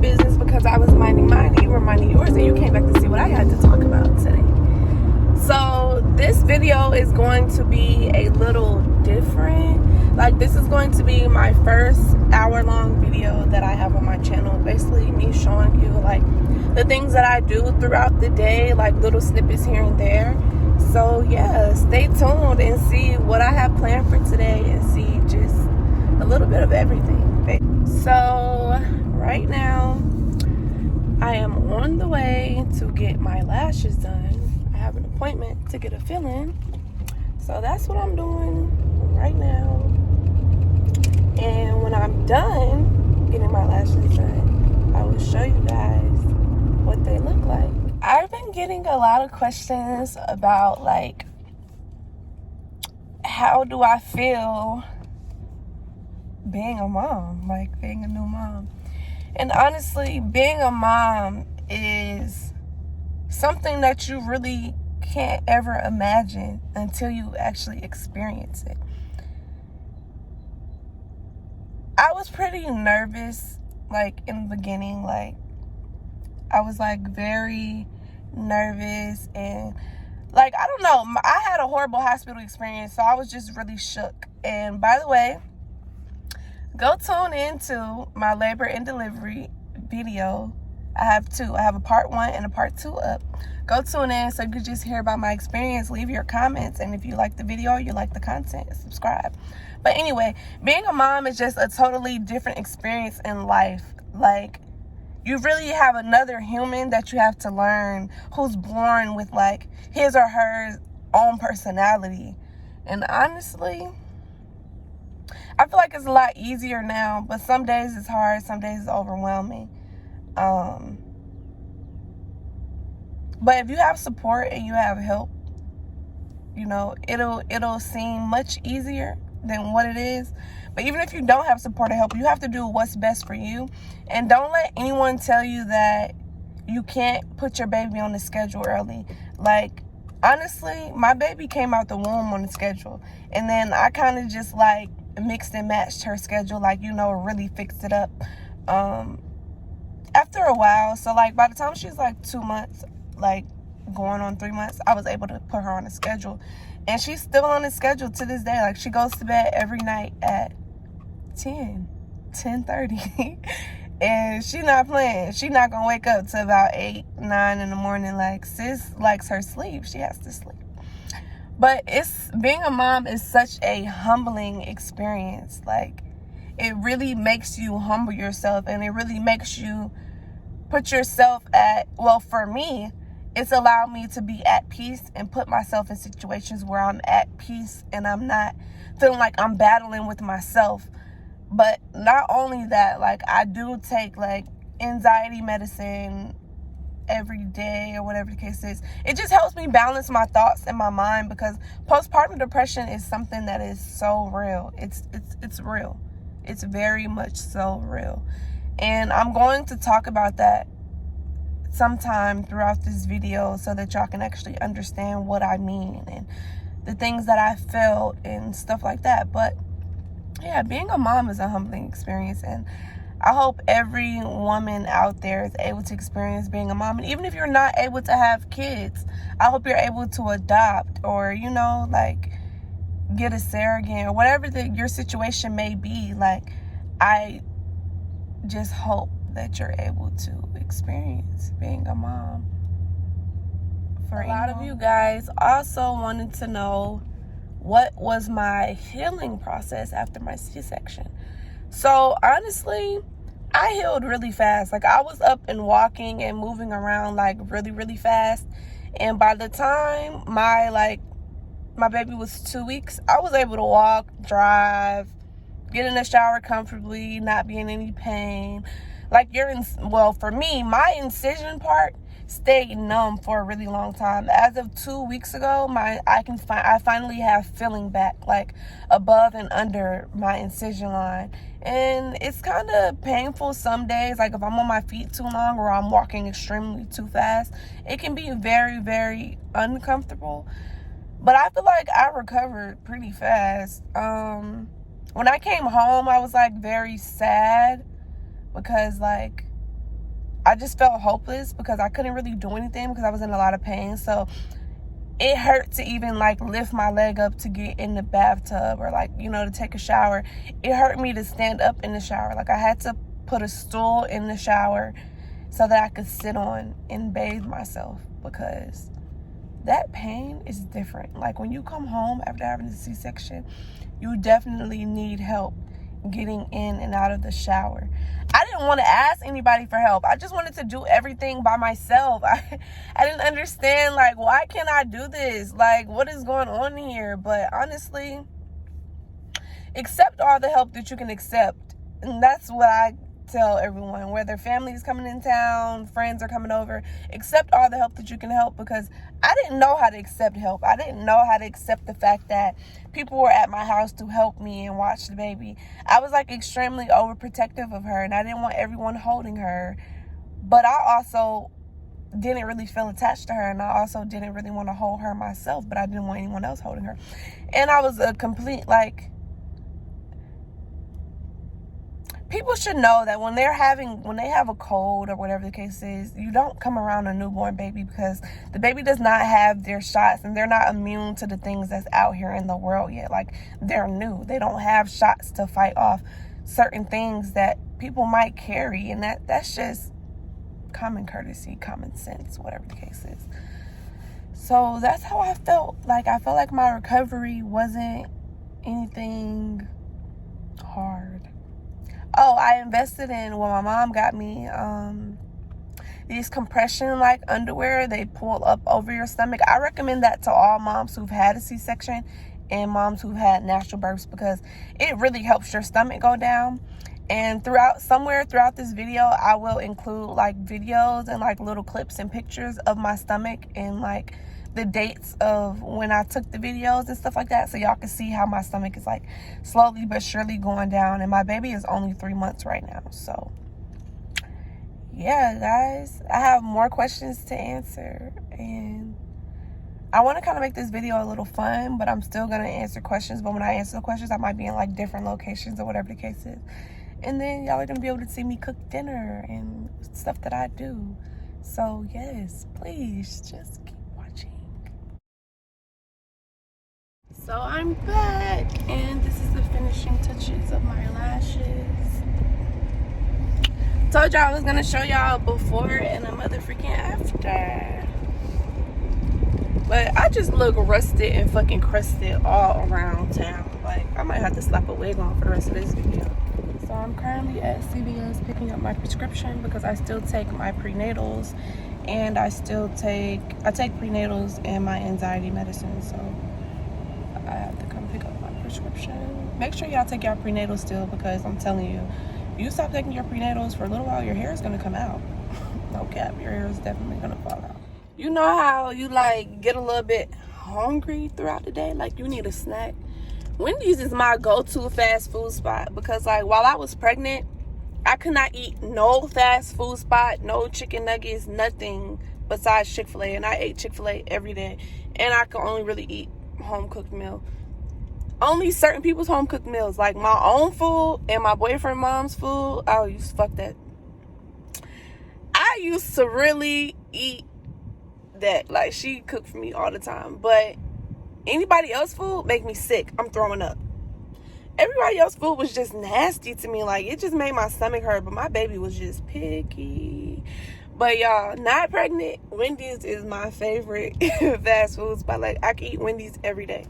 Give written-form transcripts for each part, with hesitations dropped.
business because I was minding mine and you were minding yours, and you came back to see what I had to talk about today. So this video is going to be a little different. Like, this is going to be my first hour-long video that I have on my channel. Basically, me showing you, like, the things that I do throughout the day, like little snippets here and there. So, yeah, stay tuned and see what I have planned for today and see just a little bit of everything. So, right now, I am on the way to get my lashes done. I have an appointment to get a fill-in. So that's what I'm doing right now. And when I'm done getting my lashes done, I will show you guys what they look like. I've been getting a lot of questions about, like, how do I feel being a mom, like being a new mom. And honestly, being a mom is something that you really can't ever imagine until you actually experience it. I was pretty nervous, like, in the beginning. Like, I was, like, very nervous and, like, I don't know. I had a horrible hospital experience, so I was just really shook. And by the way, go tune into my labor and delivery video. I have two. I have a part 1 and a part 2 up. Go tune in so you can just hear about my experience. Leave your comments. And if you like the video, you like the content, subscribe. But anyway, being a mom is just a totally different experience in life. Like, you really have another human that you have to learn, who's born with, like, his or her own personality. And honestly, I feel like it's a lot easier now, but some days it's hard, some days it's overwhelming. But if you have support and you have help, you know, it'll seem much easier than what it is. But even if you don't have support or help, you have to do what's best for you. And don't let anyone tell you that you can't put your baby on the schedule early. Like, honestly, my baby came out the womb on the schedule. And then I kind of just, like, mixed and matched her schedule, like, you know, really fixed it up after a while. So, like, by the time she's like 2 months, like going on 3 months, I was able to put her on a schedule. And she's still on the schedule to this day. Like, she goes to bed every night at 10:30 and she's not playing. She's not gonna wake up till about 8, 9 in the morning. Like, sis likes her sleep. She has to sleep. But being a mom is such a humbling experience. Like, it really makes you humble yourself, and it really makes you put yourself for me, it's allowed me to be at peace and put myself in situations where I'm at peace and I'm not feeling like I'm battling with myself. But not only that, like, I do take, like, anxiety medicine every day or whatever the case is. It just helps me balance my thoughts and my mind, because postpartum depression is something that is so real. It's real. It's very much so real. And I'm going to talk about that sometime throughout this video so that y'all can actually understand what I mean and the things that I felt and stuff like that. But yeah, being a mom is a humbling experience, and I hope every woman out there is able to experience being a mom. And even if you're not able to have kids, I hope you're able to adopt, or, you know, like, get a surrogate, or whatever your situation may be. Like, I just hope that you're able to experience being a mom. For a lot of you guys also wanted to know what was my healing process after my C-section. So honestly, I healed really fast. Like, I was up and walking and moving around, like, really, really fast. And by the time my baby was 2 weeks, I was able to walk, drive, get in the shower comfortably, not be in any pain. Like, for me, my incision part stayed numb for a really long time. As of 2 weeks ago, I finally have feeling back, like, above and under my incision line. And it's kind of painful some days. Like, if I'm on my feet too long or I'm walking extremely too fast, it can be very, very uncomfortable. But I feel like I recovered pretty fast. When I came home, I was, like, very sad because, like, I just felt hopeless because I couldn't really do anything because I was in a lot of pain. So it hurt to even like lift my leg up to get in the bathtub or like, you know, to take a shower. It hurt me to stand up in the shower. Like I had to put a stool in the shower so that I could sit on and bathe myself, because that pain is different. Like when you come home after having a C-section, you definitely need help getting in and out of the shower. I didn't want to ask anybody for help. I just wanted to do everything by myself. I didn't understand, like, why can't I do this? Like, what is going on here? But honestly, accept all the help that you can accept. And that's what I tell everyone, whether family is coming in town, friends are coming over, accept all the help that you can help, because I didn't know how to accept help. I didn't know how to accept the fact that people were at my house to help me and watch the baby. I was like extremely overprotective of her, and I didn't want everyone holding her, but I also didn't really feel attached to her, and I also didn't really want to hold her myself, but I didn't want anyone else holding her. And I was a complete, like, people should know that when they have a cold or whatever the case is, you don't come around a newborn baby, because the baby does not have their shots and they're not immune to the things that's out here in the world yet. Like, they're new. They don't have shots to fight off certain things that people might carry, and that's just common courtesy, common sense, whatever the case is. So that's how I felt. Like, I felt like my recovery wasn't anything hard. Oh, I invested in, well, my mom got me these compression like underwear. They pull up over your stomach. I recommend that to all moms who've had a C-section and moms who've had natural births, because it really helps your stomach go down. And somewhere throughout this video, I will include like videos and like little clips and pictures of my stomach and like the dates of when I took the videos and stuff like that, so y'all can see how my stomach is like slowly but surely going down. And my baby is only 3 months right now. So yeah, guys, I have more questions to answer, and I want to kind of make this video a little fun, but I'm still going to answer questions. But when I answer the questions, I might be in like different locations or whatever the case is. And then y'all are going to be able to see me cook dinner and stuff that I do. So yes, please just keep watching. So I'm back, and this is the finishing touches of my lashes. Told y'all I was going to show y'all before and a motherfucking after. But I just look rusted and fucking crusted all around town. Like, I might have to slap a wig on for the rest of this video. So I'm currently at CVS picking up my prescription, because I still take my prenatals, and I take prenatals and my anxiety medicine. So I have to come pick up my prescription. Make sure y'all take your prenatals still, because I'm telling you, if you stop taking your prenatals for a little while, your hair is going to come out. No cap, your hair is definitely going to fall out. You know how you like get a little bit hungry throughout the day, like you need a snack? Wendy's is my go-to fast food spot, because like while I was pregnant, I could not eat no fast food spot, no chicken nuggets, nothing besides Chick-fil-A. And I ate Chick-fil-A every day, and I could only really eat home-cooked meal. Only certain people's home-cooked meals, like my own food and my boyfriend mom's food, I used to fuck that. I used to really eat that. Like, she cooked for me all the time, but anybody else's food make me sick. I'm throwing up. Everybody else's food was just nasty to me. Like, it just made my stomach hurt, but my baby was just picky. But y'all, not pregnant, Wendy's is my favorite fast food spot. Like, I can eat Wendy's every day,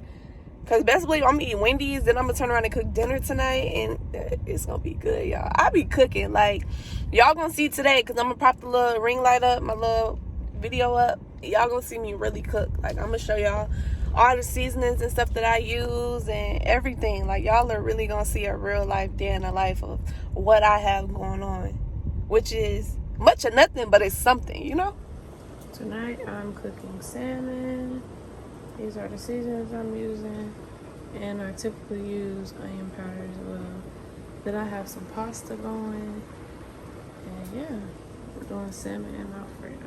because best believe I'm gonna eat Wendy's, then I'm gonna turn around and cook dinner tonight, and it's gonna be good, y'all. I be cooking, like, y'all gonna see today, because I'm gonna prop the little ring light up, my little video up. Y'all gonna see me really cook. Like, I'm gonna show y'all all the seasonings and stuff that I use and everything. Like, y'all are really gonna see a real life day in the life of what I have going on, which is much of nothing, but it's something, you know. Tonight I'm cooking salmon. These are the seasonings I'm using, and I typically use onion powder as well. Then I have some pasta going, and yeah, we're doing salmon and Alfredo.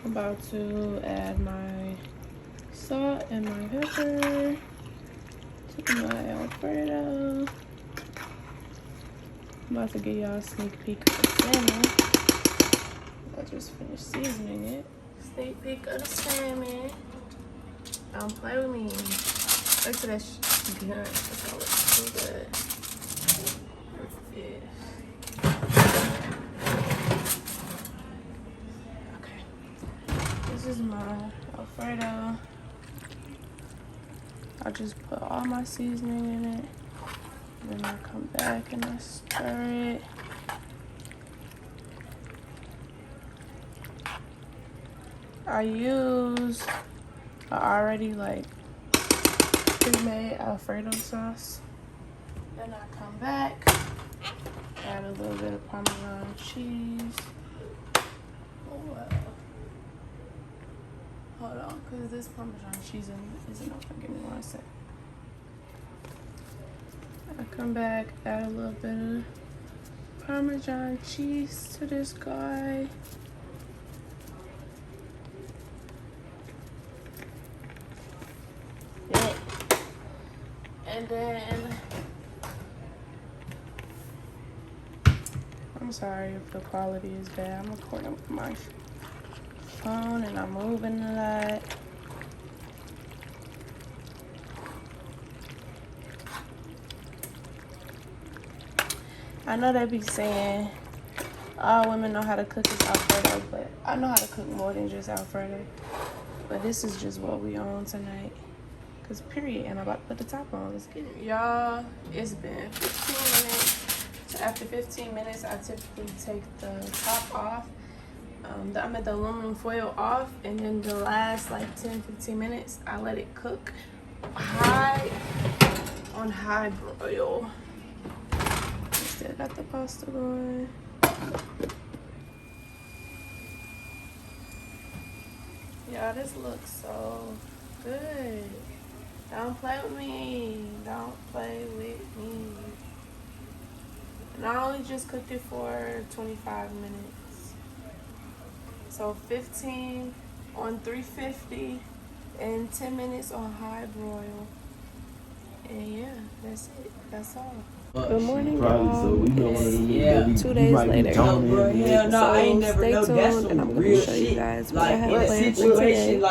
I'm about to add my salt and my pepper to my Alfredo. I'm about to give y'all a sneak peek of the salmon. I just finished seasoning it. Sneak peek of the salmon. Don't play with me. Look at that good. That's all looks too good. Yeah. This is my Alfredo. I just put all my seasoning in it. Then I come back and I stir it. I use already like pre-made Alfredo sauce. Then I come back, add a little bit of Parmesan cheese. Oh wow. Hold on, because this Parmesan cheese isn't open. Give me 1 sec. I come back, add a little bit of Parmesan cheese to this guy. Yeah. And then, I'm sorry if the quality is bad. I'm recording with my phone and I'm moving a lot. I know they be saying all women know how to cook is Alfredo, but I know how to cook more than just Alfredo. But this is just what we on tonight. Cause period, and I'm about to put the top on. Let's get it. Y'all, it's been 15 minutes. So after 15 minutes, I typically take the top off. I mean the aluminum foil off, and then the last like 10-15 minutes I let it cook on high broil. Still got the pasta going. Y'all, this looks so good. Don't play with me. Don't play with me. And I only just cooked it for 25 minutes. So 15 on 350 and 10 minutes on high broil. And yeah, that's it. That's all. Good morning, y'all. It's 2 days later. So stay tuned, and I'm going to show you guys what I have planned for today. And I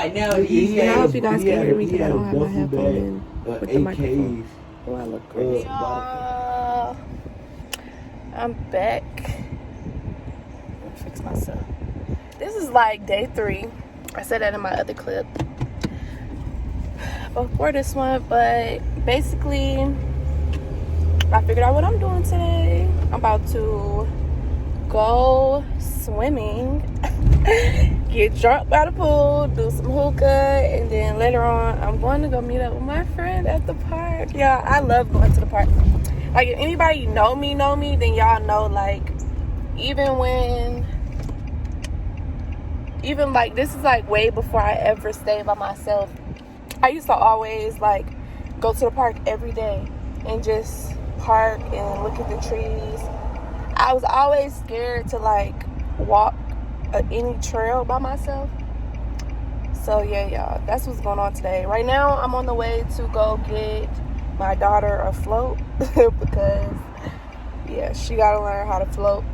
hope you guys can hear me because I don't have my headphone in with the microphone. Oh, I look crazy. Y'all, I'm back. I'm going to fix myself. This is like day 3. I said that in my other clip before this one, but basically I figured out what I'm doing today. I'm about to go swimming, get drunk by the pool, do some hookah, and then later on I'm going to go meet up with my friend at the park. Yeah, I love going to the park. Like, if anybody know me, then y'all know, like, even like, this is like way before I ever stayed by myself. I used to always like go to the park every day and just park and look at the trees. I was always scared to like walk any trail by myself. So yeah, y'all, that's what's going on today. Right now I'm on the way to go get my daughter a float because yeah, she gotta learn how to float.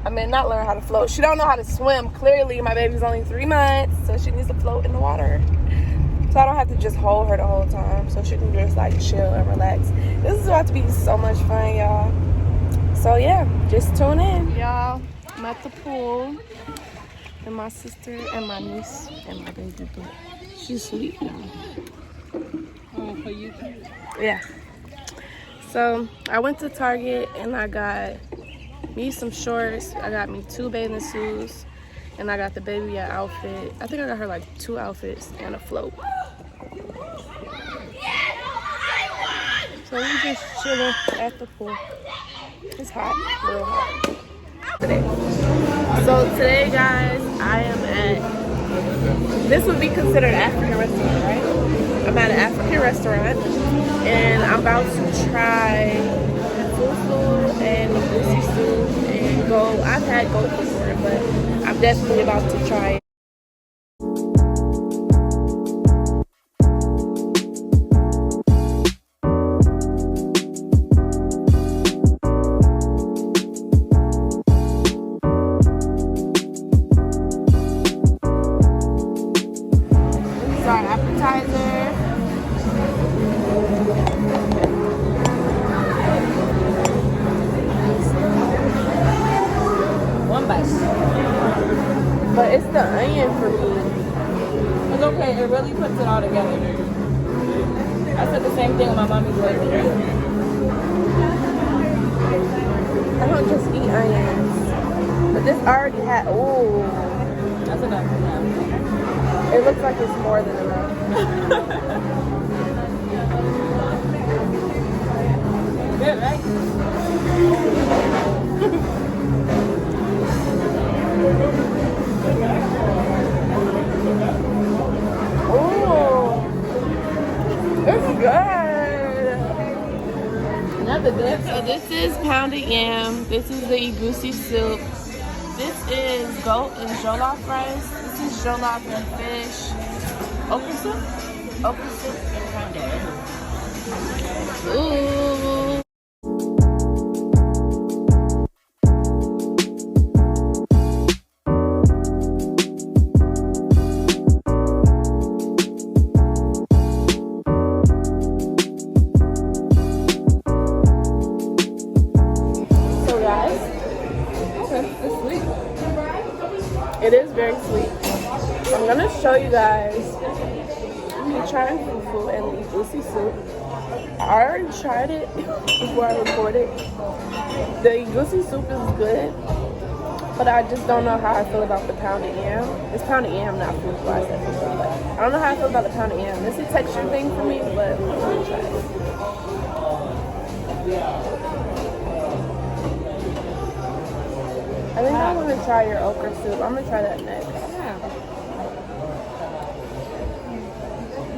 I mean, not learn how to float, she don't know how to swim. Clearly my baby's only 3 months, so she needs to float in the water. So I don't have to just hold her the whole time. So she can just like chill and relax. This is about to be so much fun, y'all. So yeah, just tune in. Y'all, I'm at the pool. And my sister and my niece and my baby, but she's sweet now. Oh, for you? Yeah. So I went to Target and I got me some shorts. I got me 2 bathing suits. And I got the baby an outfit. I think I got her like 2 outfits and a float. So we're just chilling at the pool. It's hot, real hot. So today, guys, I am at, this would be considered an African restaurant, right? I'm at an African restaurant, and I'm about to try fufu and goosey soup and goat. I've had goat before, but I'm definitely about to try it. But it's the onion for me. It's okay. It really puts it all together. I said the same thing when my mommy's raising. I don't just eat onions. But this already had, ooh. That's enough. Yeah. It looks like it's more than enough. Good, right? Ooh. It's good. Another dip. So this is pounded yam. This is the egusi soup. This is goat and jollof rice. This is jollof and fish. Okra soup? Okra soup. Ooh. So guys, Okay, it's sweet. it is very sweet. I'm gonna show you guys me trying fufu and the egusi soup. I already tried it before I recorded. The egusi soup is good, but I just don't know how I feel about the pounded yam. It's pounded yam, not fufu. I said fufu, but I don't know how I feel about the pounded yam. It's a texture thing for me, but I'm gonna try it. I think I want to try your okra soup. I'm gonna try that next. Yeah.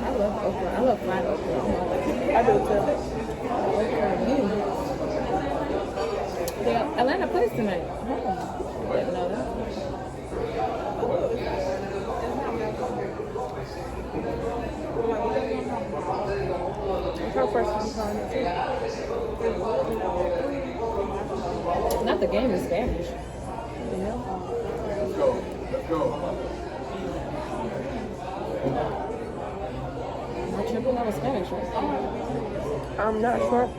I love okra. I love fried okra. I do too. The Atlanta place tonight. Didn't know that. It's her first time trying it too. Not the game is Spanish. You know? Let's go. My triple level Spanish, right? I'm not sure.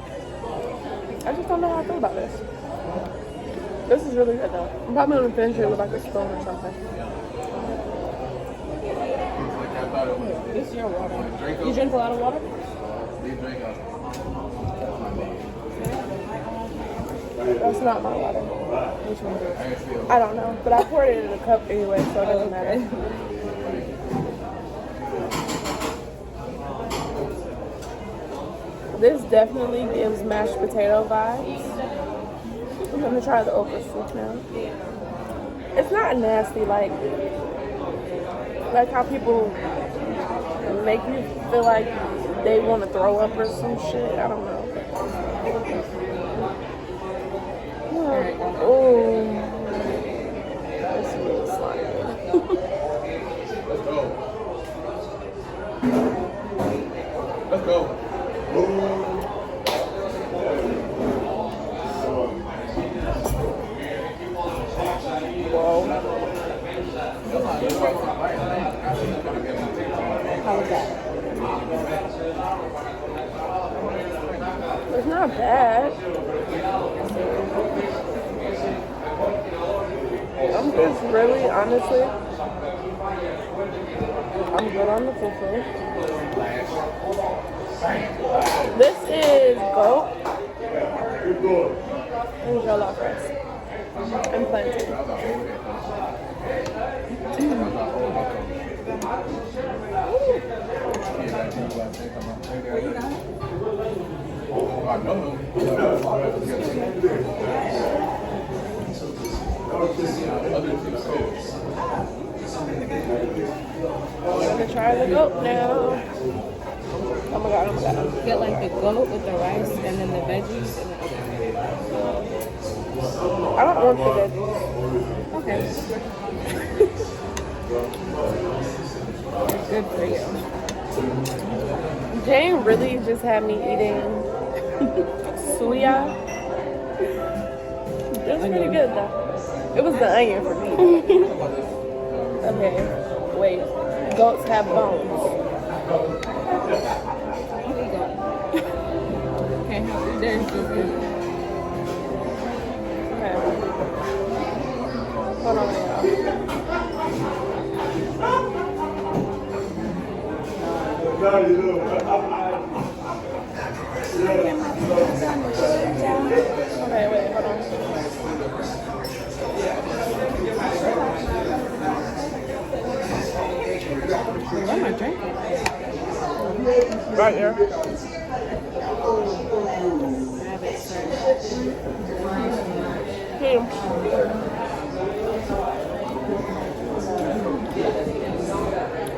I just don't know how I feel about this. This is really good though. I'm probably gonna finish it with like a spoon or something. This is your water. You drink a lot of water? That's not my water. Which one is it? I don't know, but I poured it in a cup anyway, so it doesn't matter. This definitely gives mashed potato vibes. I'm gonna try the okra soup now. It's not nasty like how people make you feel like they want to throw up or some shit. I don't know. Oh, that's really slimy. Let's go. Whoa. How was that? It's not bad. I'm just really, honestly, I'm good on the fufu. This is goat and jollof rice and plantain. I'm gonna try the goat now. Oh my god, oh my god. Get like the goat with the rice and then the veggies and the I don't want the veggies. okay. Good for you. Jane really just had me eating suya. That's pretty good though. It was the onion for me. Okay, wait. Goats have bones. Okay, there's this good. Okay. Hold on, y'all. Okay, wait, hold on. What am I drinking? Right there. Here.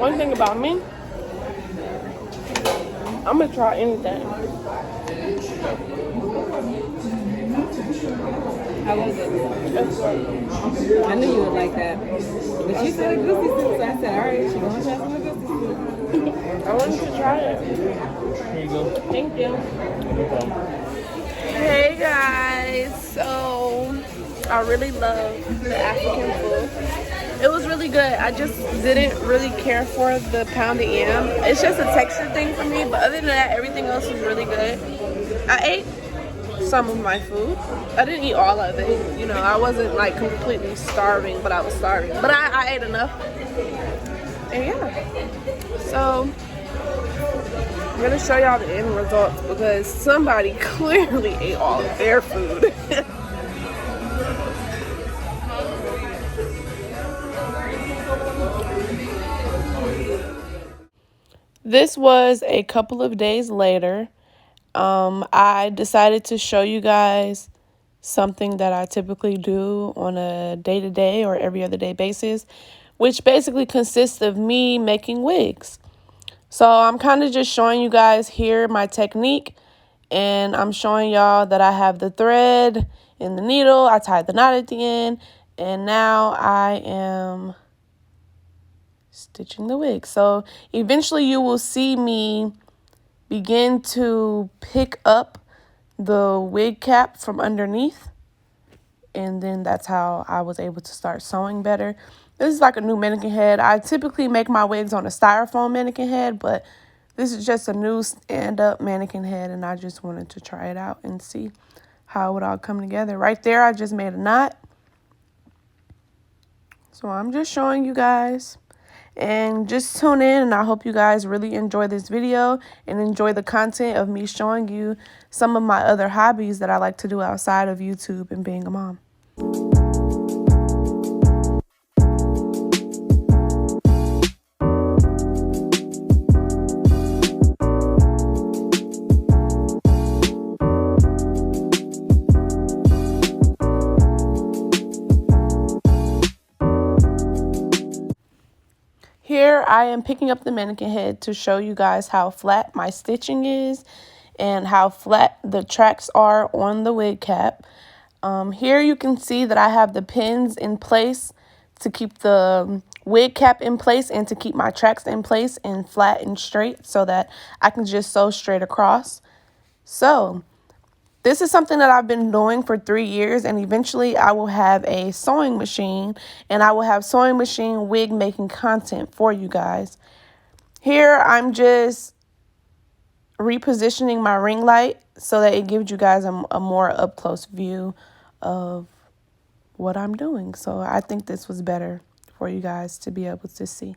One thing about me, I'm gonna try anything. How was it? It's good. I knew you would like that. But you said a goosey soup, so I said, all right, she gonna try some goosey soup. I wanted to try it. Here you go. Thank you. Hey guys, so I really love the African food. It was really good. I just didn't really care for the pounded yam. It's just a texture thing for me, but other than that, everything else was really good. I ate some of my food. I didn't eat all of it. You know, I wasn't like completely starving, but I was starving. But I ate enough. And yeah. So I'm gonna show y'all the end results because somebody clearly ate all of their food. This was a couple of days later. I decided to show you guys something that I typically do on a day-to-day or every other day basis, which basically consists of me making wigs. So I'm kind of just showing you guys here my technique, and I'm showing y'all that I have the thread and the needle. I tied the knot at the end, and now I am stitching the wig. So eventually you will see me begin to pick up the wig cap from underneath, and then that's how I was able to start sewing better. This is like a new mannequin head. I typically make my wigs on a styrofoam mannequin head, but this is just a new stand-up mannequin head, and I just wanted to try it out and see how it would all come together. Right there, I just made a knot. So I'm just showing you guys. And just tune in, and I hope you guys really enjoy this video and enjoy the content of me showing you some of my other hobbies that I like to do outside of YouTube and being a mom. Here I am picking up the mannequin head to show you guys how flat my stitching is and how flat the tracks are on the wig cap. Here you can see that I have the pins in place to keep the wig cap in place and to keep my tracks in place and flat and straight so that I can just sew straight across. So this is something that I've been doing for 3 years, and eventually I will have a sewing machine, and I will have sewing machine wig making content for you guys. Here I'm just repositioning my ring light so that it gives you guys a more up close view of what I'm doing. So I think this was better for you guys to be able to see.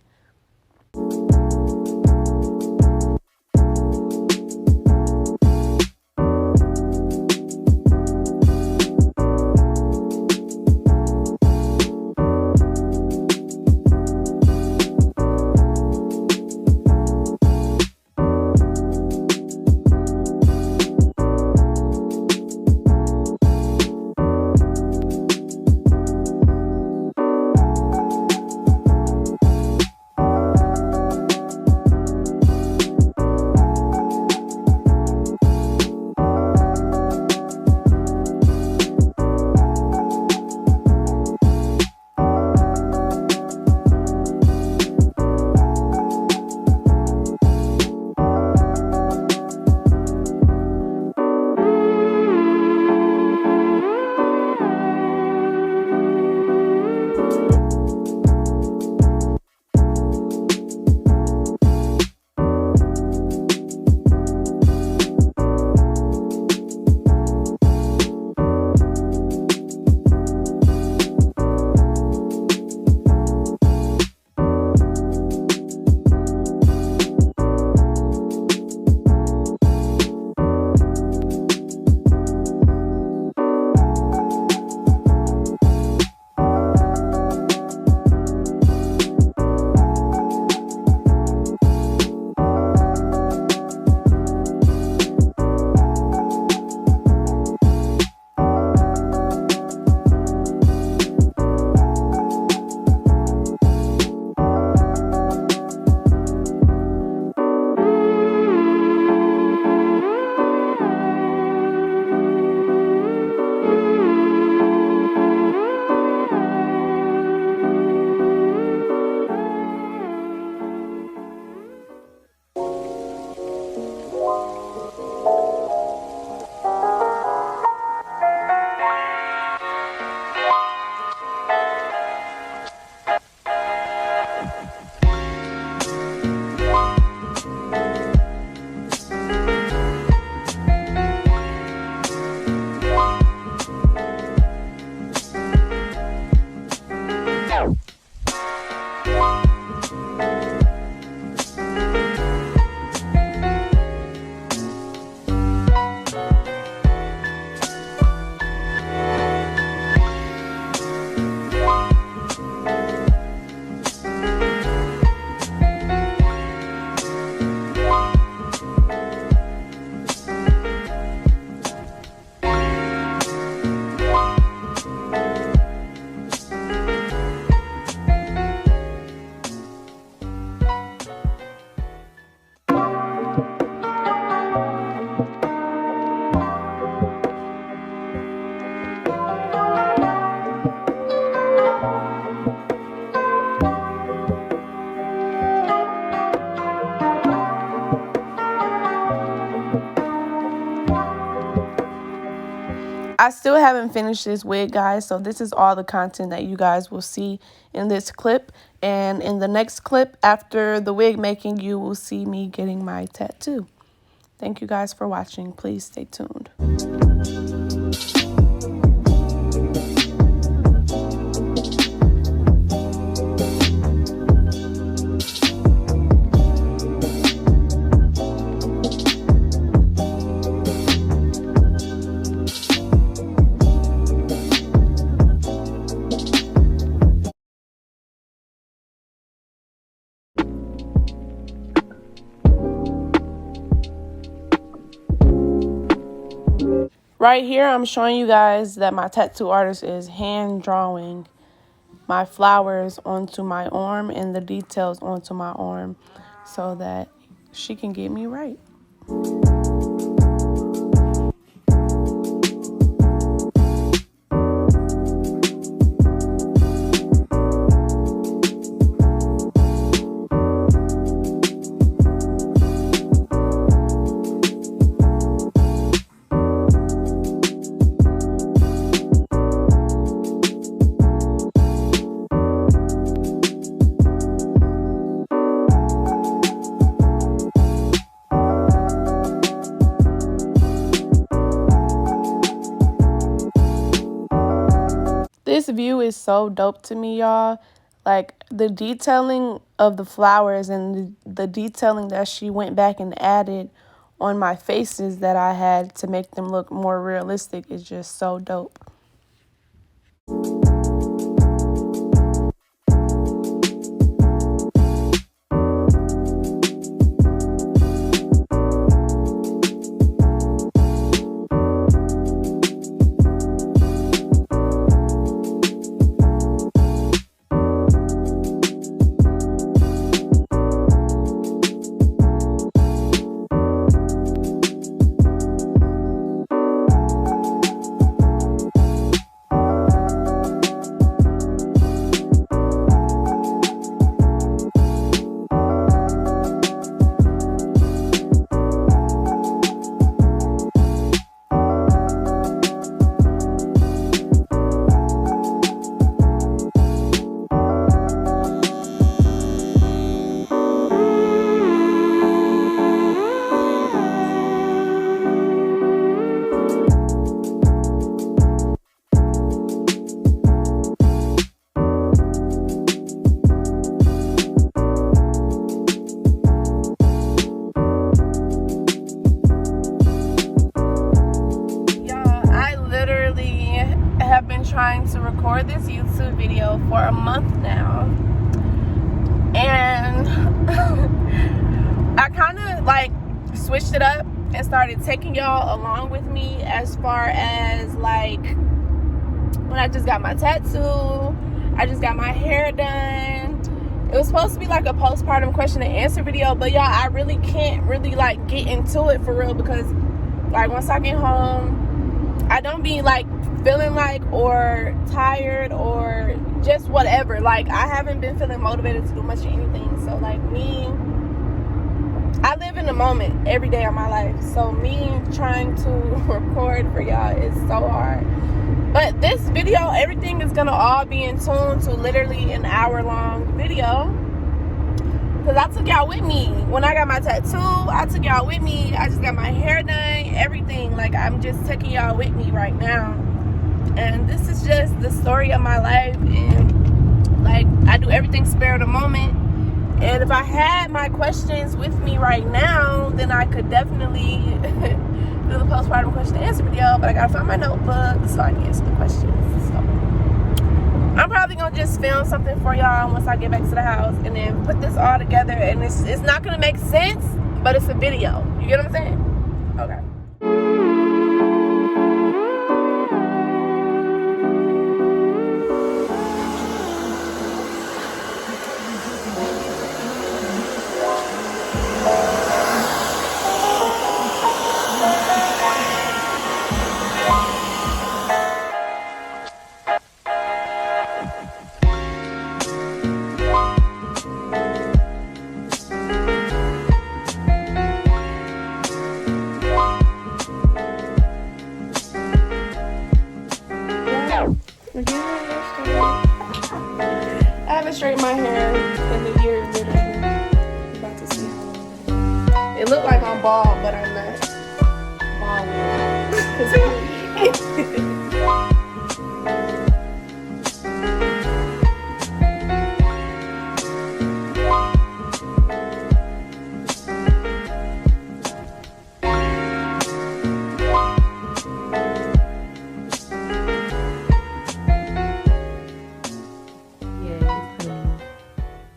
I still haven't finished this wig, guys, so this is all the content that you guys will see in this clip. And in the next clip, after the wig making, you will see me getting my tattoo. Thank you guys for watching. Please stay tuned. Right here, I'm showing you guys that my tattoo artist is hand drawing my flowers onto my arm and the details onto my arm so that she can get me right. This view is so dope to me, y'all. Like, the detailing of the flowers and the detailing that she went back and added on my faces that I had to make them look more realistic is just so dope. Have been trying to record this YouTube video for a month now, and I kind of like switched it up and started taking y'all along with me as far as like when I just got my tattoo, I just got my hair done. It was supposed to be like a postpartum question and answer video, but y'all, I really can't really like get into it for real because like once I get home, I don't be like feeling like or tired or just whatever. Like I haven't been feeling motivated to do much of anything. So like me, I live in the moment every day of my life. So me trying to record for y'all is so hard. But this video, everything is gonna all be in tune to literally an hour-long video. Because I took y'all with me. When I got my tattoo, I took y'all with me. I just got my hair done, everything. Like I'm just taking y'all with me right now. And this is just the story of my life, and like I do everything spare of the moment. And if I had my questions with me right now, then I could definitely do the postpartum question and answer video, but I gotta find my notebook so I can answer the questions. So I'm probably gonna just film something for y'all once I get back to the house and then put this all together, and it's not gonna make sense, but it's a video. You get what I'm saying? Okay. We're getting my hair started. I haven't straightened my hair in a year, literally. I'm about to see how it looked like I'm bald, but I'm not bald.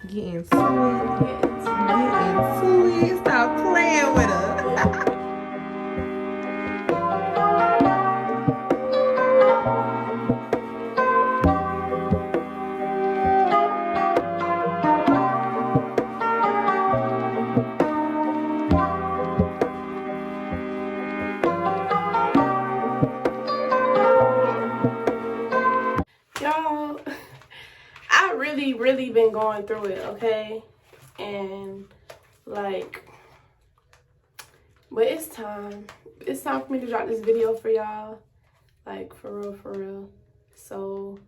Getting to it. Stop playing with her. Y'all, I really been going through it, okay? And like, but it's time for me to drop this video for y'all, like for real. So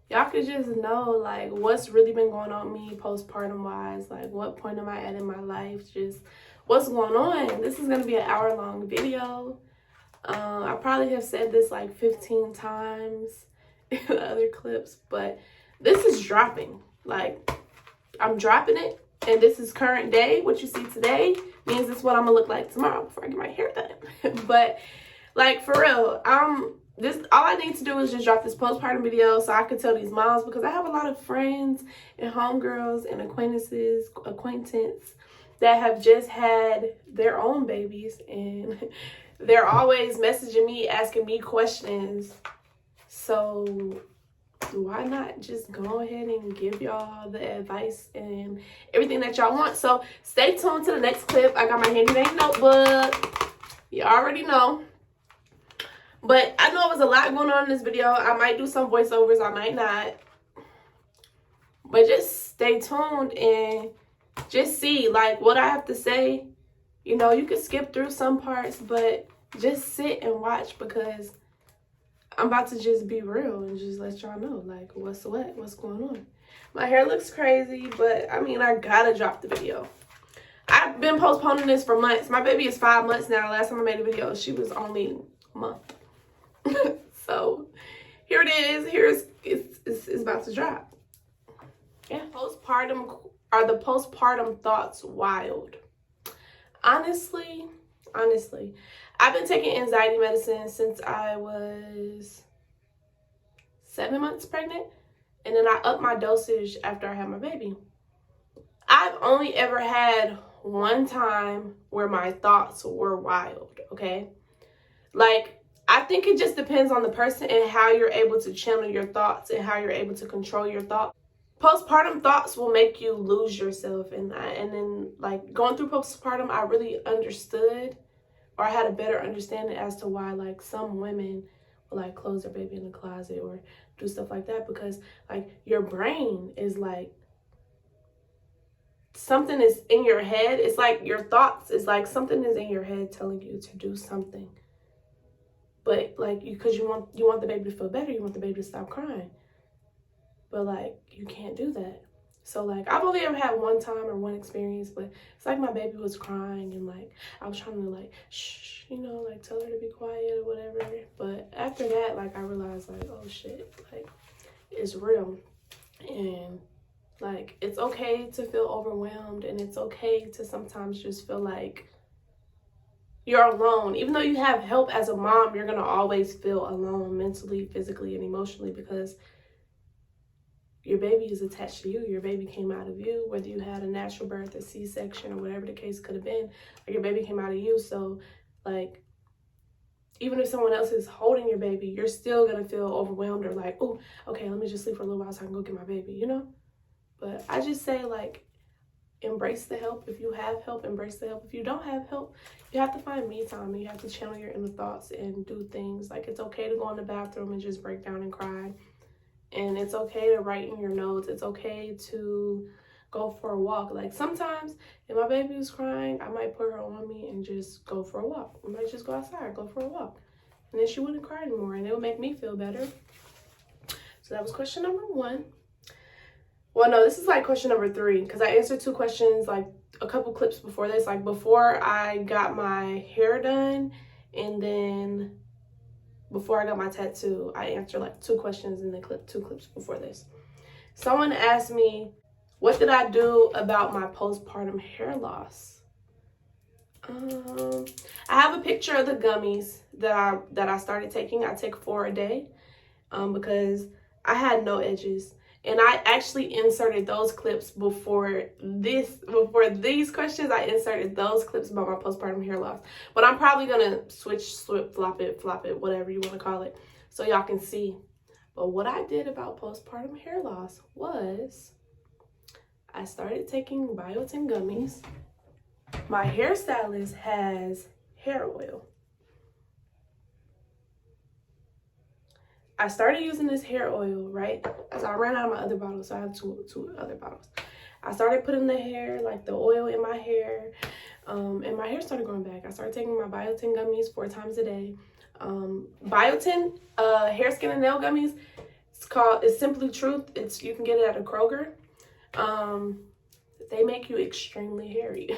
y'all could just know like what's really been going on with me postpartum wise, like what point am I at in my life, just what's going on. This is gonna be an hour-long video. I probably have said this like 15 times in other clips, but this is dropping. Like, I'm dropping it, and this is current day. What you see today means this is what I'm gonna look like tomorrow before I get my hair done. But like, for real, this all I need to do is just drop this postpartum video so I can tell these moms, because I have a lot of friends and homegirls and acquaintance that have just had their own babies, and they're always messaging me, asking me questions. So why not just go ahead and give y'all the advice and everything that y'all want? So stay tuned to the next clip. I got my handy dandy notebook. You already know. But I know it was a lot going on in this video. I might do some voiceovers, I might not. But just stay tuned and just see like what I have to say. You know, you can skip through some parts, but just sit and watch, because I'm about to just be real and just let y'all know like what's going on. My hair looks crazy, but I mean, I gotta drop the video. I've been postponing this for months. My baby is 5 months now. Last time I made a video, she was only a month. So here it is. It's about to drop. Yeah. Are the postpartum thoughts wild? Honestly, I've been taking anxiety medicine since I was 7 months pregnant, and then I upped my dosage after I had my baby. I've only ever had one time where my thoughts were wild, okay? Like, I think it just depends on the person and how you're able to channel your thoughts and how you're able to control your thoughts. Postpartum thoughts will make you lose yourself, and then like going through postpartum, I really understood, or I had a better understanding as to why like some women will like close their baby in the closet or do stuff like that, because like your brain is like, something is in your head. It's like your thoughts is like something is in your head telling you to do something, but like because you want the baby to feel better, you want the baby to stop crying, but like you can't do that. So like I've only ever had one time or one experience, but it's like my baby was crying and like I was trying to like shh, you know, like tell her to be quiet or whatever. But after that, like I realized like, oh shit, like it's real. And like it's okay to feel overwhelmed, and it's okay to sometimes just feel like you're alone. Even though you have help as a mom, you're gonna always feel alone mentally, physically, and emotionally, because your baby is attached to you. Your baby came out of you, whether you had a natural birth, a C-section, or whatever the case could have been. Like, your baby came out of you. So, like, even if someone else is holding your baby, you're still going to feel overwhelmed or like, oh, okay, let me just sleep for a little while so I can go get my baby, you know? But I just say, like, embrace the help. If you have help, embrace the help. If you don't have help, you have to find me time, and you have to channel your inner thoughts and do things. Like, it's okay to go in the bathroom and just break down and cry. And it's okay to write in your notes. It's okay to go for a walk. Like sometimes if my baby was crying, I might put her on me and just go for a walk. I might just go outside, go for a walk. And then she wouldn't cry anymore, and it would make me feel better. So that was question number 1. Well, no, this is like question number 3 because I answered 2 questions like a couple clips before this, like before I got my hair done and then before I got my tattoo. I answered like 2 questions in the 2 clips before this. Someone asked me, what did I do about my postpartum hair loss? I have a picture of the gummies that I started taking. I take 4 a day because I had no edges. And I actually inserted those clips before these questions. I inserted those clips about my postpartum hair loss. But I'm probably going to switch, flop it, whatever you want to call it, so y'all can see. But what I did about postpartum hair loss was I started taking biotin gummies. My hairstylist has hair oil. I started using this hair oil, right? So I ran out of my other bottles, so I have two other bottles. I started putting the hair, like the oil in my hair, and my hair started growing back. I started taking my biotin gummies 4 times a day. Biotin hair, skin, and nail gummies. It's Simply Truth. You can get it at a Kroger. They make you extremely hairy.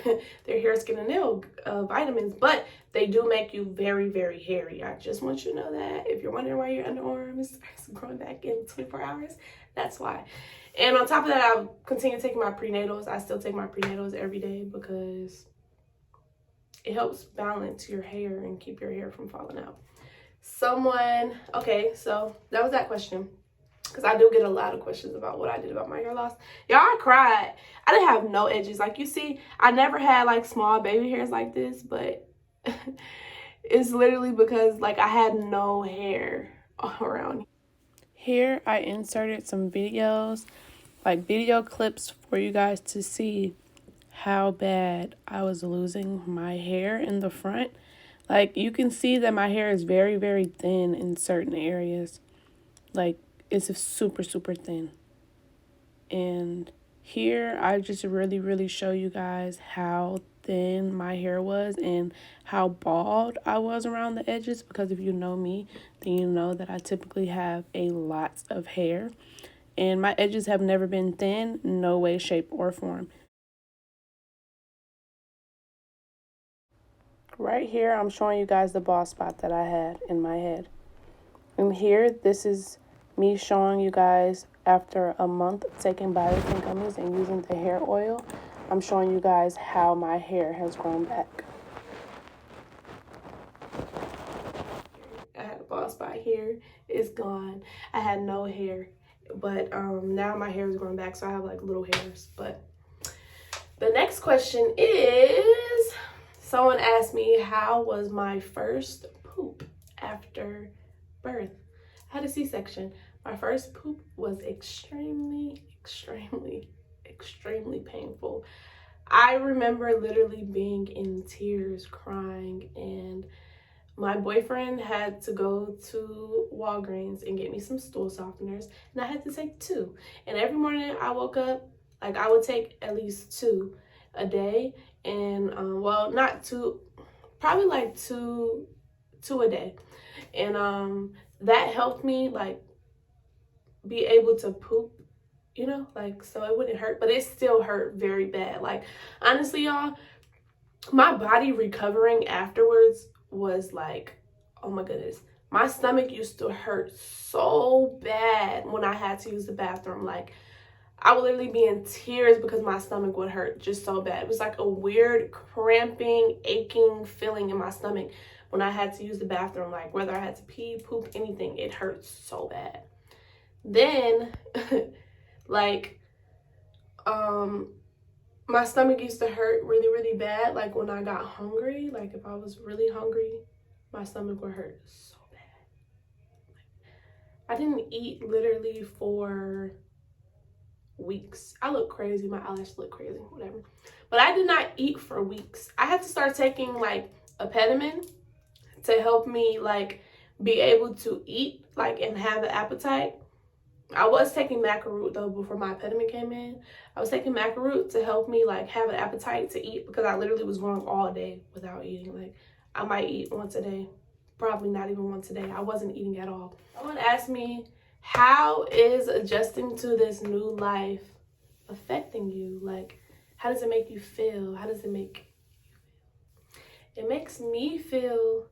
They're hair, skin, and nail vitamins, but they do make you very, very hairy. I just want you to know that. If you're wondering why your underarms starts growing back in 24 hours, that's why. And on top of that, I continue taking my prenatals. I still take my prenatals every day because it helps balance your hair and keep your hair from falling out. Okay, so that was that question. Because I do get a lot of questions about what I did about my hair loss. Y'all, I cried. I didn't have no edges. Like, you see, I never had, like, small baby hairs like this. But it's literally because, like, I had no hair around here. I inserted some videos, like, video clips for you guys to see how bad I was losing my hair in the front. Like, you can see that my hair is very, very thin in certain areas. Like, it's super, super thin. And here I just really show you guys how thin my hair was and how bald I was around the edges, because if you know me, then you know that I typically have a lot of hair and my edges have never been thin, no way, shape, or form. Right here I'm showing you guys the bald spot that I had in my head. And here, this is me showing you guys after a month of taking biotin gummies and using the hair oil. I'm showing you guys how my hair has grown back. I had a bald spot here. It's gone. I had no hair, but now my hair is growing back, so I have like little hairs. But the next question is, someone asked me, how was my first poop after birth? I had a C-section. My first poop was extremely painful. I remember literally being in tears, crying, and my boyfriend had to go to Walgreens and get me some stool softeners, and I had to take 2. And every morning I woke up, like, I would take at least 2 a day, and well, not 2, probably like 2 a day. And that helped me, like, be able to poop, you know, like, so it wouldn't hurt, but it still hurt very bad. Like, honestly, y'all, my body recovering afterwards was like, oh my goodness. My stomach used to hurt so bad when I had to use the bathroom. Like, I would literally be in tears because my stomach would hurt just so bad. It was like a weird cramping, aching feeling in my stomach when I had to use the bathroom. Like, whether I had to pee, poop, anything, it hurt so bad. Then, like, my stomach used to hurt really bad. Like, when I got hungry, like, if I was really hungry, my stomach would hurt so bad. I didn't eat literally for weeks. I look crazy. My eyelashes look crazy, whatever. But I did not eat for weeks. I had to start taking, like, a Pedimin to help me, like, be able to eat, like, and have an appetite. I was taking Macaroot, though, before my Pedimin came in. I was taking Macaroot to help me, like, have an appetite to eat, because I literally was going all day without eating. Like, I might eat once a day, probably not even once a day. I wasn't eating at all. Someone asked me How is adjusting to this new life affecting you? Like, how does it make you feel? How does it make it makes me feel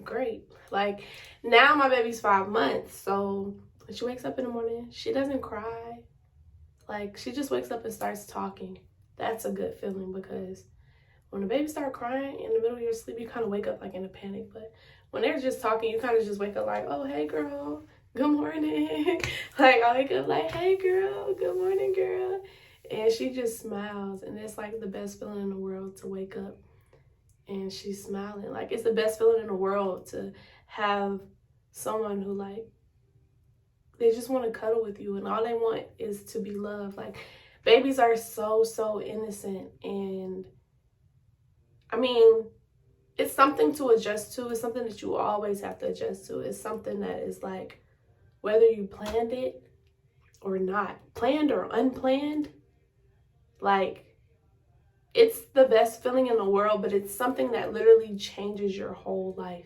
great. Like, now my baby's 5 months, so when she wakes up in the morning, she doesn't cry. Like, she just wakes up and starts talking. That's a good feeling, because when the baby starts crying in the middle of your sleep, you kind of wake up like in a panic. But when they're just talking, you kind of just wake up like, oh, hey, girl, good morning. Like, I wake up like, hey, girl, good morning, girl. And she just smiles, and it's like the best feeling in the world to wake up and she's smiling. Like, it's the best feeling in the world to have someone who, like, they just want to cuddle with you, and all they want is to be loved. Like, babies are so innocent, and I mean, it's something to adjust to. It's something that you always have to adjust to. It's something that is like, whether you planned it or not, planned or unplanned, like, it's the best feeling in the world, but it's something that literally changes your whole life.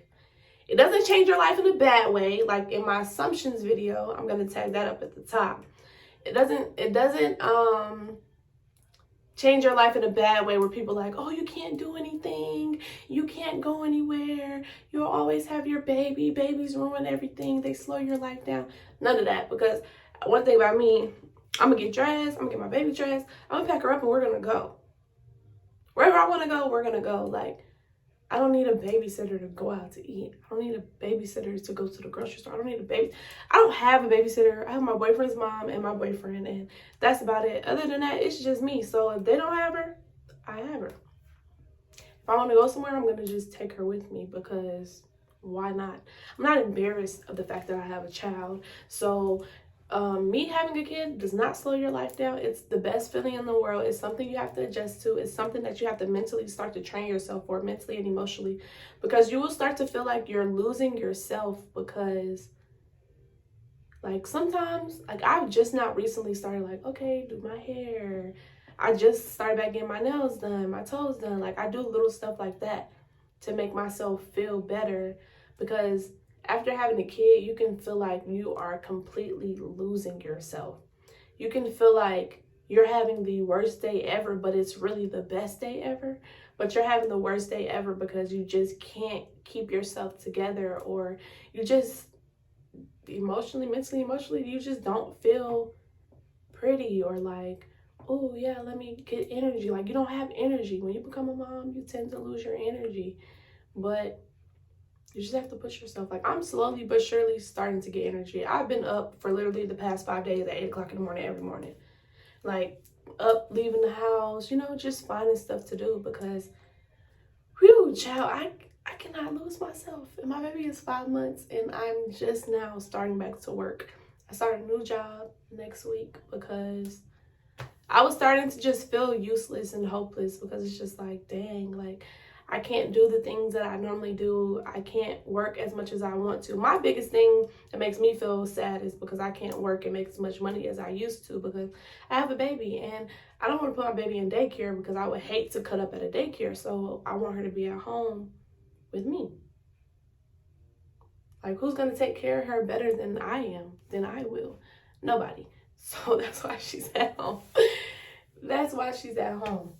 It doesn't change your life in a bad way. Like in my assumptions video, I'm going to tag that up at the top. It doesn't change your life in a bad way where people are like, oh, you can't do anything. You can't go anywhere. You'll always have your baby. Babies ruin everything. They slow your life down. None of that. Because one thing about me, I'm going to get dressed. I'm going to get my baby dressed. I'm going to pack her up and we're going to go. Wherever I want to go, we're going to go. Like, I don't need a babysitter to go out to eat. I don't need a babysitter to go to the grocery store. I don't have a babysitter. I have my boyfriend's mom and my boyfriend, and that's about it. Other than that, it's just me. So if they don't have her, I have her. If I want to go somewhere, I'm going to just take her with me, because why not? I'm not embarrassed of the fact that I have a child. So me having a kid does not slow your life down. It's the best feeling in the world. It's something you have to adjust to. It's something that you have to mentally start to train yourself for, mentally and emotionally, because you will start to feel like you're losing yourself. Because, like, sometimes, like, I've just not recently started, like, okay, do my hair. I just started back getting my nails done, my toes done. Like, I do little stuff like that to make myself feel better, because after having a kid, you can feel like you are completely losing yourself. You can feel like you're having the worst day ever, but it's really the best day ever. But you're having the worst day ever because you just can't keep yourself together, or you just emotionally, mentally, emotionally, you just don't feel pretty, or like, oh yeah, let me get energy. Like, you don't have energy. When you become a mom, you tend to lose your energy. But you just have to push yourself. Like, I'm slowly but surely starting to get energy. I've been up for literally the past 5 days at 8 o'clock in the morning every morning. Like, up, leaving the house, you know, just finding stuff to do, because, whew, child, I cannot lose myself. And my baby is 5 months, and I'm just now starting back to work. I start a new job next week, because I was starting to just feel useless and hopeless, because it's just like, dang, like, I can't do the things that I normally do. I can't work as much as I want to. My biggest thing that makes me feel sad is because I can't work and make as much money as I used to, because I have a baby, and I don't want to put my baby in daycare, because I would hate to cut up at a daycare. So I want her to be at home with me. Like, who's going to take care of her better than I will? Nobody. So that's why she's at home. That's why she's at home.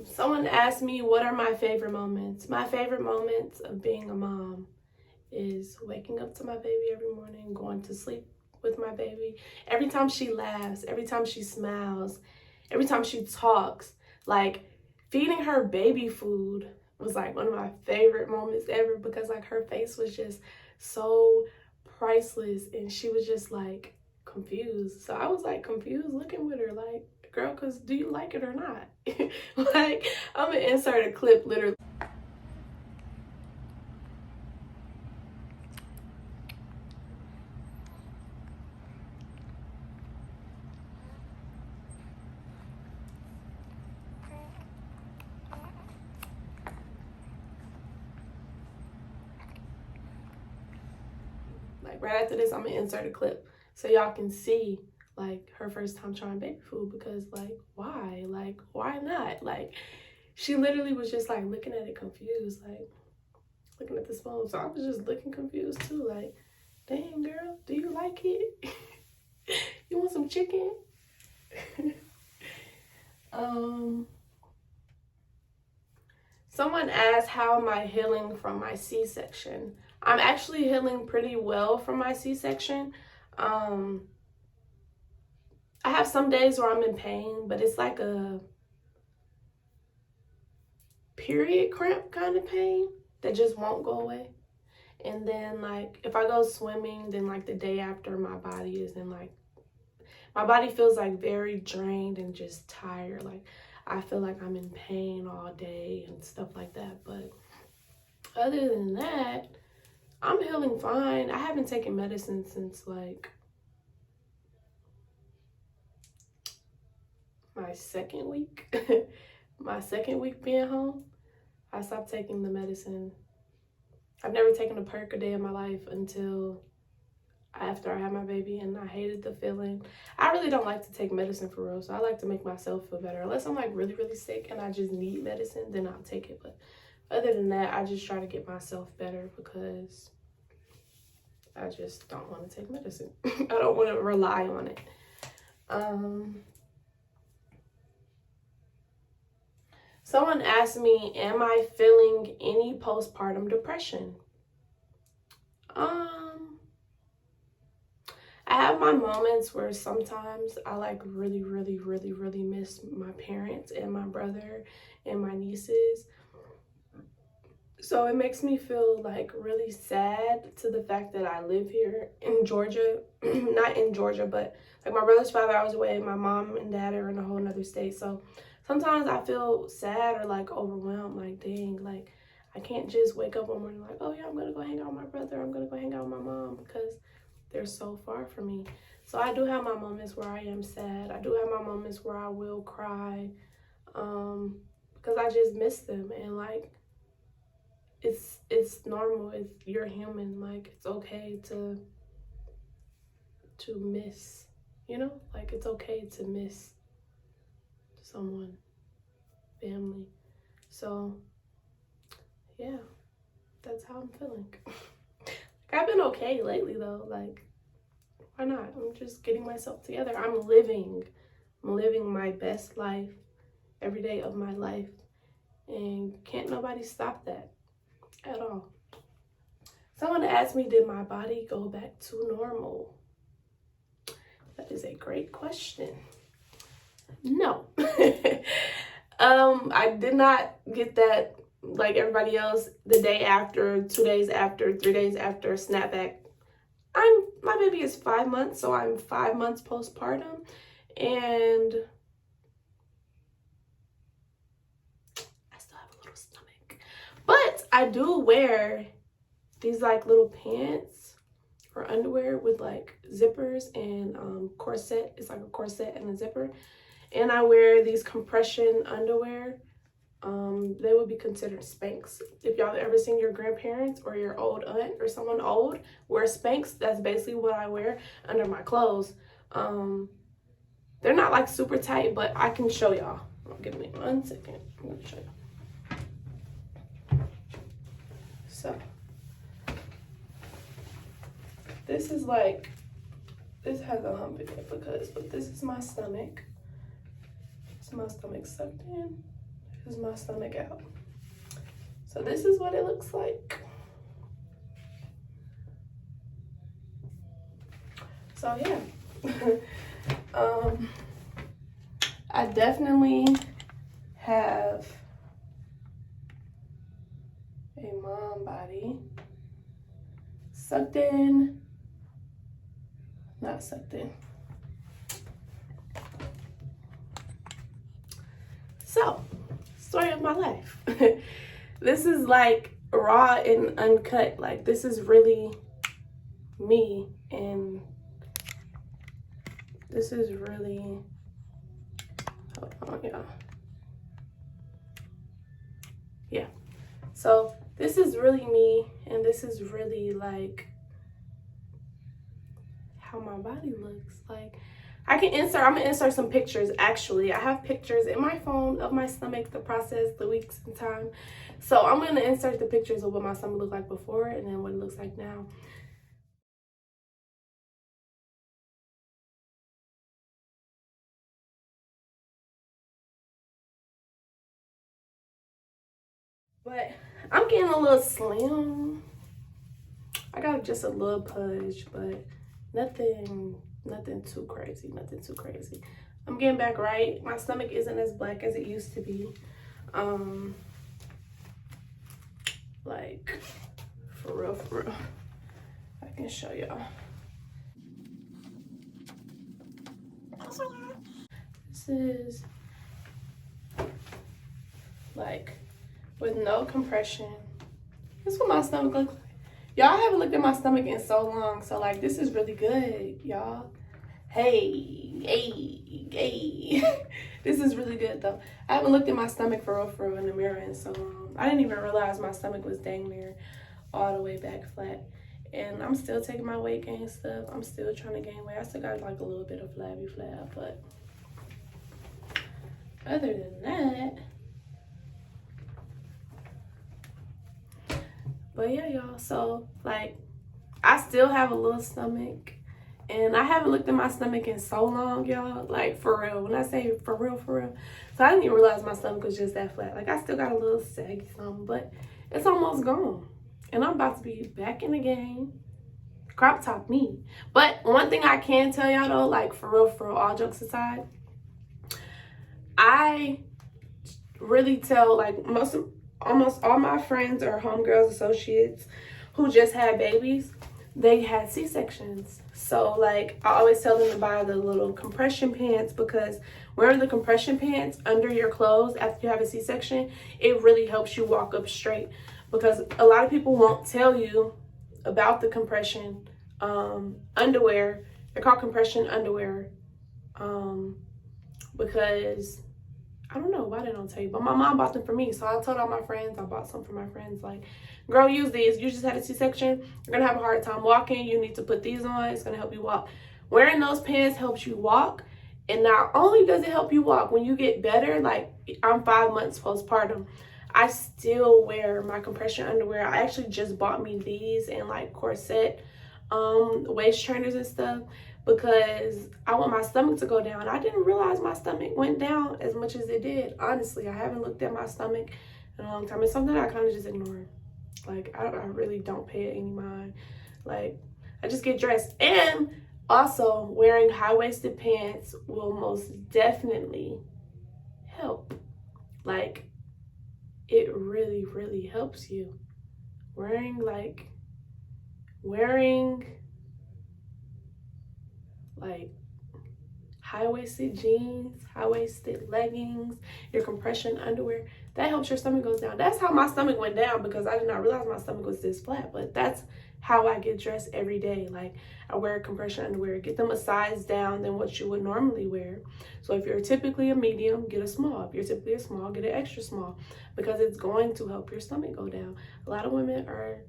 Someone asked me, what are my favorite moments? My favorite moments of being a mom is waking up to my baby every morning, going to sleep with my baby. Every time she laughs, every time she smiles, every time she talks, like, feeding her baby food was like one of my favorite moments ever, because like her face was just so priceless, and she was just like confused. So I was like confused looking with her like, girl, because do you like it or not? Like, I'm gonna insert a clip literally. Like, right after this, I'm gonna insert a clip so y'all can see like her first time trying baby food, because like, why? Like, why not? Like, she literally was just like looking at it confused, like looking at the spoon. So I was just looking confused too, like, Dang, girl, do you like it? You want some chicken? Someone asked, how am I healing from my C-section? I'm actually healing pretty well from my C-section. I have some days where I'm in pain, but it's like a period cramp kind of pain that just won't go away. And then like if I go swimming, then like the day after, my body is in like, my body feels like very drained and just tired. Like I feel like I'm in pain all day and stuff like that. But other than that, I'm healing fine. I haven't taken medicine since like my second week. My second week being home, I stopped taking the medicine. I've never taken a perk a day in my life until after I had my baby, and I hated the feeling. I really don't like to take medicine for real, so I like to make myself feel better. Unless I'm like really, really sick and I just need medicine, then I'll take it. But other than that, I just try to get myself better because I just don't want to take medicine. I don't want to rely on it. Someone asked me, am I feeling any postpartum depression? I have my moments where sometimes I like really, really, really, really miss my parents and my brother and my nieces. So it makes me feel like really sad to the fact that I live here in Georgia. Not in Georgia, but like my brother's 5 hours away. My mom and dad are in a whole nother state. So sometimes I feel sad or like overwhelmed, like dang, like I can't just wake up one morning like, oh yeah, I'm gonna go hang out with my brother, I'm gonna go hang out with my mom, because they're so far from me. So I do have my moments where I am sad. I do have my moments where I will cry, because I just miss them. And like it's normal. You're human. Like it's okay to miss, you know, like it's okay to miss someone, family. So yeah, that's how I'm feeling. I've been okay lately though. Like, why not? I'm just getting myself together. I'm living my best life every day of my life, and can't nobody stop that at all. Someone asked me, did my body go back to normal? That is a great question. No. I did not get that like everybody else the day after, 2 days after, 3 days after snapback. My baby is 5 months, so I'm 5 months postpartum, and I still have a little stomach. But I do wear these like little pants or underwear with like zippers and corset. It's like a corset and a zipper. And I wear these compression underwear. They would be considered Spanx. If y'all ever seen your grandparents or your old aunt or someone old wear Spanx, that's basically what I wear under my clothes. They're not like super tight, but I can show y'all. Give me 1 second. I'm gonna show you. So this is like, this has a hump in it but this is my stomach. This is my stomach sucked in. This is my stomach out. So this is what it looks like. So yeah. I definitely have a mom body. Sucked in, not sucked in. So, story of my life. This is like raw and uncut. Like this is really me, and this is really, hold on y'all. Yeah. So this is really me, and this is really like how my body looks. Like I'm gonna insert some pictures. Actually, I have pictures in my phone of my stomach, the process, the weeks and time. So I'm gonna insert the pictures of what my stomach looked like before and then what it looks like now. But I'm getting a little slim. I got just a little pudge, but nothing too crazy, nothing too crazy. I'm getting back right. My stomach isn't as black as it used to be. Like, for real. I can show y'all. This is like with no compression. This is what my stomach looks like. Y'all haven't looked at my stomach in so long, so like this is really good, y'all. Hey. This is really good though. I haven't looked at my stomach for real in the mirror in so long. I didn't even realize my stomach was dang near all the way back flat. And I'm still taking my weight gain stuff. I'm still trying to gain weight. I still got like a little bit of flabby flab, but other than that. But yeah, y'all, so like I still have a little stomach, and I haven't looked at my stomach in so long, y'all, like for real. When I say for real, so I didn't even realize my stomach was just that flat. Like I still got a little saggy something, but it's almost gone, and I'm about to be back in the game. Crop top me. But one thing I can tell y'all though, like for real, all jokes aside, I really tell like almost all my friends or homegirls, associates who just had babies, they had C-sections. So like I always tell them to buy the little compression pants, because wearing the compression pants under your clothes after you have a C-section, it really helps you walk up straight. Because a lot of people won't tell you about the compression underwear. They're called compression underwear because I don't know why they don't tell you, but my mom bought them for me. So I told all my friends, I bought some for my friends, like, girl, use these. You just had a C-section. You're going to have a hard time walking. You need to put these on. It's going to help you walk. Wearing those pants helps you walk. And not only does it help you walk, when you get better, like I'm 5 months postpartum, I still wear my compression underwear. I actually just bought me these and like corset waist trainers and stuff, because I want my stomach to go down. I didn't realize my stomach went down as much as it did. Honestly, I haven't looked at my stomach in a long time. It's something I kind of just ignore. Like, I really don't pay it any mind. Like, I just get dressed. And also, wearing high-waisted pants will most definitely help. Like, it really helps you. Wearing high-waisted jeans, high-waisted leggings, your compression underwear, that helps your stomach goes down. That's how my stomach went down, because I did not realize my stomach was this flat. But that's how I get dressed every day. Like, I wear compression underwear, get them a size down than what you would normally wear. So if you're typically a medium, get a small. If you're typically a small, get an extra small, because it's going to help your stomach go down. A lot of women are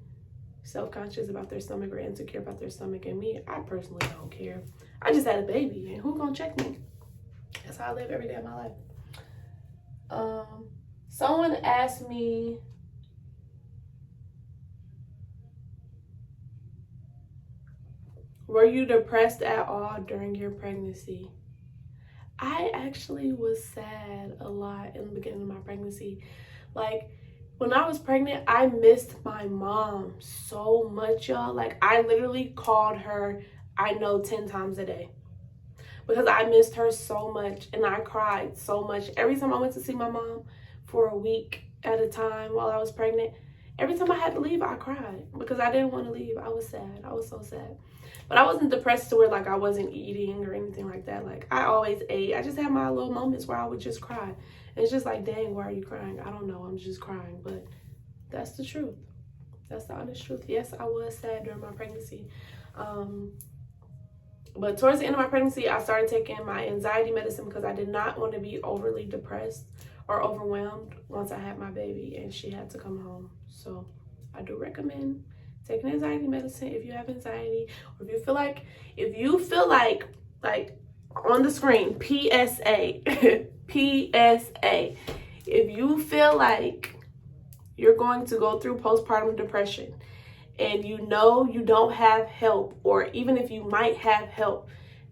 self-conscious about their stomach or insecure about their stomach, and me, I personally don't care. I just had a baby, and who gonna check me? That's how I live every day of my life. Someone asked me, were you depressed at all during your pregnancy? I actually was sad a lot in the beginning of my pregnancy. Like, when I was pregnant, I missed my mom so much, y'all. Like, I literally called her, I know, 10 times a day, because I missed her so much, and I cried so much. Every time I went to see my mom for a week at a time while I was pregnant, every time I had to leave, I cried, because I didn't want to leave. I was sad. I was so sad. But I wasn't depressed to where, like, I wasn't eating or anything like that. Like, I always ate. I just had my little moments where I would just cry. And it's just like, dang, why are you crying? I don't know. I'm just crying. But that's the truth. That's the honest truth. Yes, I was sad during my pregnancy. But towards the end of my pregnancy, I started taking my anxiety medicine, because I did not want to be overly depressed or overwhelmed once I had my baby and she had to come home. So I do recommend taking anxiety medicine if you have anxiety, or if you feel like on the screen, PSA, PSA, if you feel like you're going to go through postpartum depression and you know you don't have help, or even if you might have help,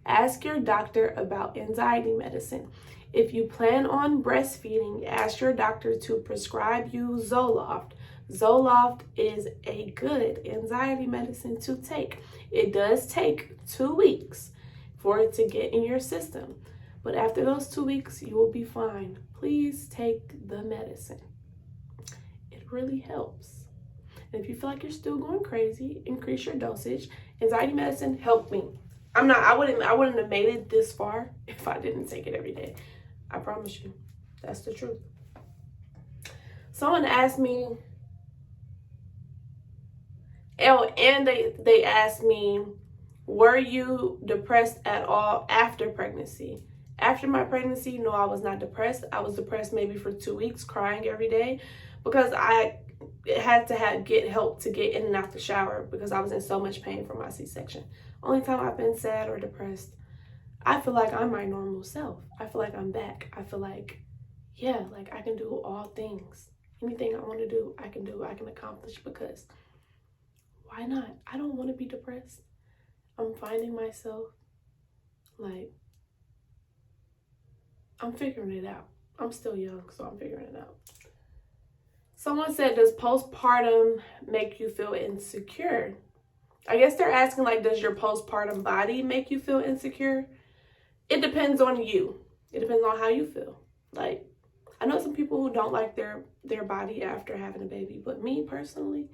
ask your doctor about anxiety medicine. If you plan on breastfeeding, ask your doctor to prescribe you Zoloft. Zoloft is a good anxiety medicine to take. It does take 2 weeks for it to get in your system, but after those 2 weeks, you will be fine. Please take the medicine. It really helps. And if you feel like you're still going crazy, increase your dosage. Anxiety medicine helped me. I wouldn't have made it this far if I didn't take it every day. I promise you. That's the truth. Someone asked me, and they asked me, were you depressed at all after pregnancy? After my pregnancy, no, I was not depressed. I was depressed maybe for 2 weeks, crying every day, because I had to get help to get in and out the shower because I was in so much pain from my C-section. Only time I've been sad or depressed, I feel like I'm my normal self. I feel like I'm back. I feel like, yeah, like I can do all things. Anything I want to do, I can do, I can accomplish, because why not? I don't want to be depressed. I'm finding myself, like, I'm figuring it out. I'm still young, so I'm figuring it out. Someone said, does postpartum make you feel insecure? I guess they're asking, like, does your postpartum body make you feel insecure? It depends on you. It depends on how you feel. Like, I know some people who don't like their body after having a baby, but me personally,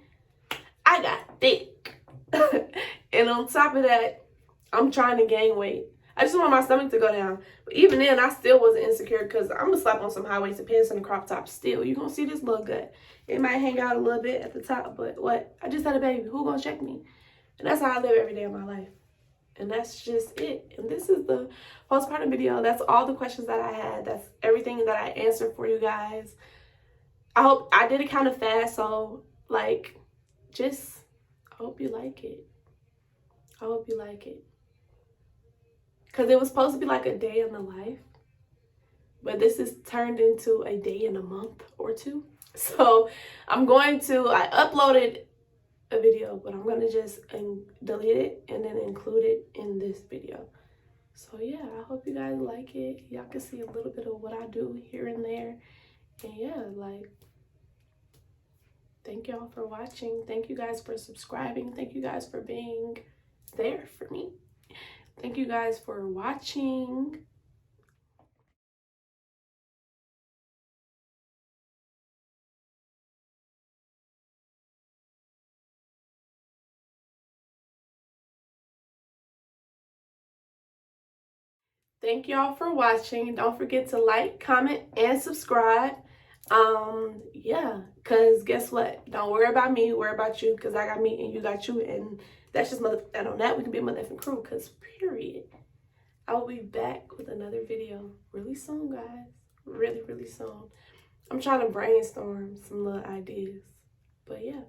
I got thick. And on top of that, I'm trying to gain weight. I just want my stomach to go down. But even then, I still wasn't insecure because I'm going to slap on some high-waisted pants and a crop top still. You're going to see this little gut. It might hang out a little bit at the top, but what? I just had a baby. Who going to check me? And that's how I live every day of my life. And that's just it. And this is the postpartum video. That's all the questions that I had. That's everything that I answered for you guys. I hope I did it kind of fast. So, like, just, I hope you like it. I hope you like it. Because it was supposed to be like a day in the life. But this is turned into a day in a month or two. So I uploaded a video, but I'm going to just delete it and then include it in this video. So yeah, I hope you guys like it. Y'all can see a little bit of what I do here and there. And yeah, like, thank y'all for watching. Thank you guys for subscribing. Thank you guys for being there for me. Thank you guys for watching. Thank y'all for watching. Don't forget to like, comment, and subscribe. Yeah, because guess what? Don't worry about me, worry about you, because I got me and you got you, and that's just and on that we can be a motherfucking crew, because period. I will be back with another video really soon, guys. Really, really soon. I'm trying to brainstorm some little ideas, but yeah.